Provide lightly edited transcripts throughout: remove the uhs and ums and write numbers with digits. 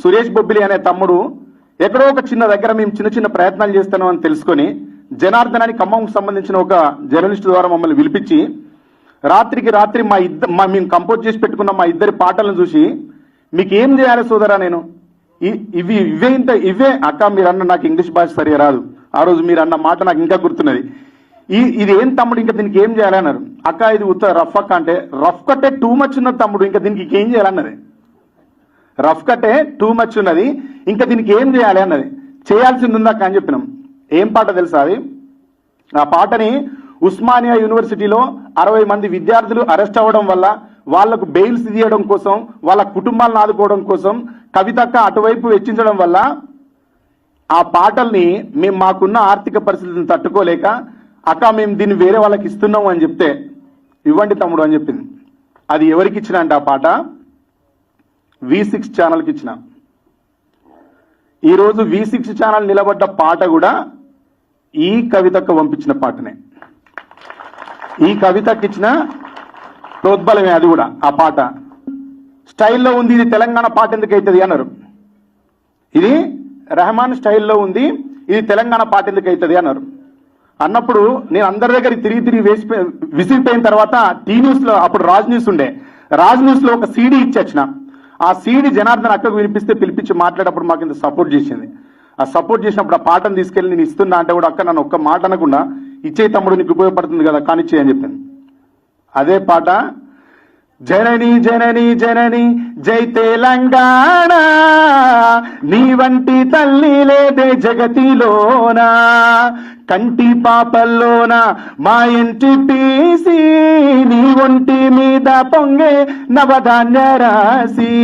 సురేష్ బొబ్బిలి అనే తమ్ముడు ఎక్కడో ఒక చిన్న దగ్గర మేము చిన్న చిన్న ప్రయత్నాలు చేస్తున్నాం అని తెలుసుకొని జనార్దనాన్ని ఖమ్మంకు సంబంధించిన ఒక జర్నలిస్ట్ ద్వారా మమ్మల్ని పిలిపించి రాత్రికి రాత్రి మేము కంపోజ్ చేసి పెట్టుకున్న మా ఇద్దరి పాటలను చూసి మీకు ఏం చేయాలి సోదరా, నేను ఇవే అక్క మీరు అన్న నాకు ఇంగ్లీష్ భాష సరిగా రాదు, ఆ రోజు మీరు అన్న మాట నాకు ఇంకా గుర్తున్నది, ఇది ఏం తమ్ముడు ఇంకా దీనికి ఏం చేయాలి అన్నారు. అక్క ఇది ఉత్త రఫ్ అక్క అంటే, రఫ్ కట్టే టూ మచ్ ఉన్నది తమ్ముడు, ఇంకా దీనికి ఏం చేయాలన్నది. రఫ్ కట్టే టూ మచ్ ఉన్నది, ఇంకా దీనికి ఏం చేయాలి అన్నది. చేయాల్సింది ఉందక్క అని చెప్పినాం. ఏం పాట తెలుసా అది? ఆ పాటని ఉస్మానియా యూనివర్సిటీలో 60 మంది విద్యార్థులు అరెస్ట్ అవ్వడం వల్ల వాళ్లకు బెయిల్స్ తీయడం కోసం, వాళ్ళ కుటుంబాలను ఆదుకోవడం కోసం కవితక్క అటువైపు వెచ్చించడం వల్ల ఆ పాటల్ని మేము మాకున్న ఆర్థిక పరిస్థితిని తట్టుకోలేక అక్క మేము దీన్ని వేరే వాళ్ళకి ఇస్తున్నాము అని చెప్తే ఇవ్వండి తమ్ముడు అని చెప్పింది. అది ఎవరికి ఇచ్చిన అంటే ఆ పాట V6 ఛానల్కి ఇచ్చిన. ఈరోజు V6 ఛానల్ నిలబడ్డ పాట కూడా ఈ కవితకు పంపించిన పాటనే, ఈ కవితకి ఇచ్చిన ప్రోద్బలమే. అది కూడా ఆ పాట స్టైల్లో ఉంది, ఇది తెలంగాణ పాట ఎందుకు అవుతుంది అన్నారు. ఇది రెహమాన్ స్టైల్లో ఉంది, ఇది తెలంగాణ పాట ఎందుకు అవుతుంది అన్నారు. అన్నప్పుడు నేను అందరి దగ్గర తిరిగి విసిగిపోయిన తర్వాత టీ న్యూస్ లో, అప్పుడు రాజ్ న్యూస్ ఉండే, రాజ్ న్యూస్ లో ఒక సీడీ ఇచ్చిన. ఆ సీడీ జనార్దన్ అక్కకు వినిపిస్తే పిలిపించి మాట్లాడేటప్పుడు మాకు ఇంత సపోర్ట్ చేసింది. ఆ సపోర్ట్ చేసినప్పుడు ఆ పాటను తీసుకెళ్లి నేను ఇస్తున్నా అంటే కూడా అక్క నన్ను ఒక్క మాట అనకుండా ఇచ్చే తమ్ముడు నీకు ఉపయోగపడుతుంది కదా కానిచ్చే అని చెప్పింది. అదే పాట జనని జనని జనని జై తెలంగాణ, నీ వంటి తల్లి లేదే జగతిలోనా, కంటి పాపల్లోన మా ఇంటి పీసి, నీ ఒంటి మీద పొంగే నవధాన్య రాసి,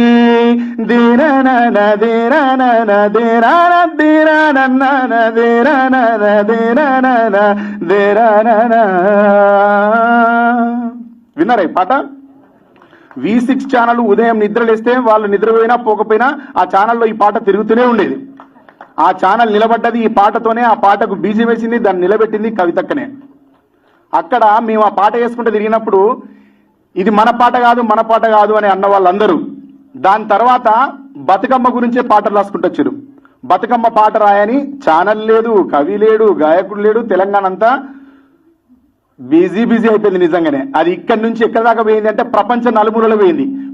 దిరనన దిరనన దిరన దిరనన దిరనన దిరనన దిరనన. విన్నారా ఈ పాట? V6 ఛానల్ ఉదయం నిద్రలేస్తే వాళ్ళు నిద్రపోయినా పోకపోయినా ఆ ఛానల్లో ఈ పాట తిరుగుతూనే ఉండేది. ఆ ఛానల్ నిలబడ్డది ఈ పాటతోనే, ఆ పాటకు బీజం వేసింది, దాన్ని నిలబెట్టింది కవితక్కనే. అక్కడ మేము ఆ పాట వేసుకుంటూ తిరిగినప్పుడు ఇది మన పాట కాదు అని అన్న వాళ్ళందరూ దాని తర్వాత బతుకమ్మ గురించే పాటలు రాసుకుంటూ వచ్చారు. బతుకమ్మ పాట రాయని ఛానల్ లేదు, కవి లేడు, గాయకుడు లేడు, తెలంగాణ అంతా బిజీ అయిపోయింది. నిజంగానే అది ఇక్కడి నుంచి ఎక్కడి దాకా పోయింది అంటే ప్రపంచ నలుమూలలో పోయింది.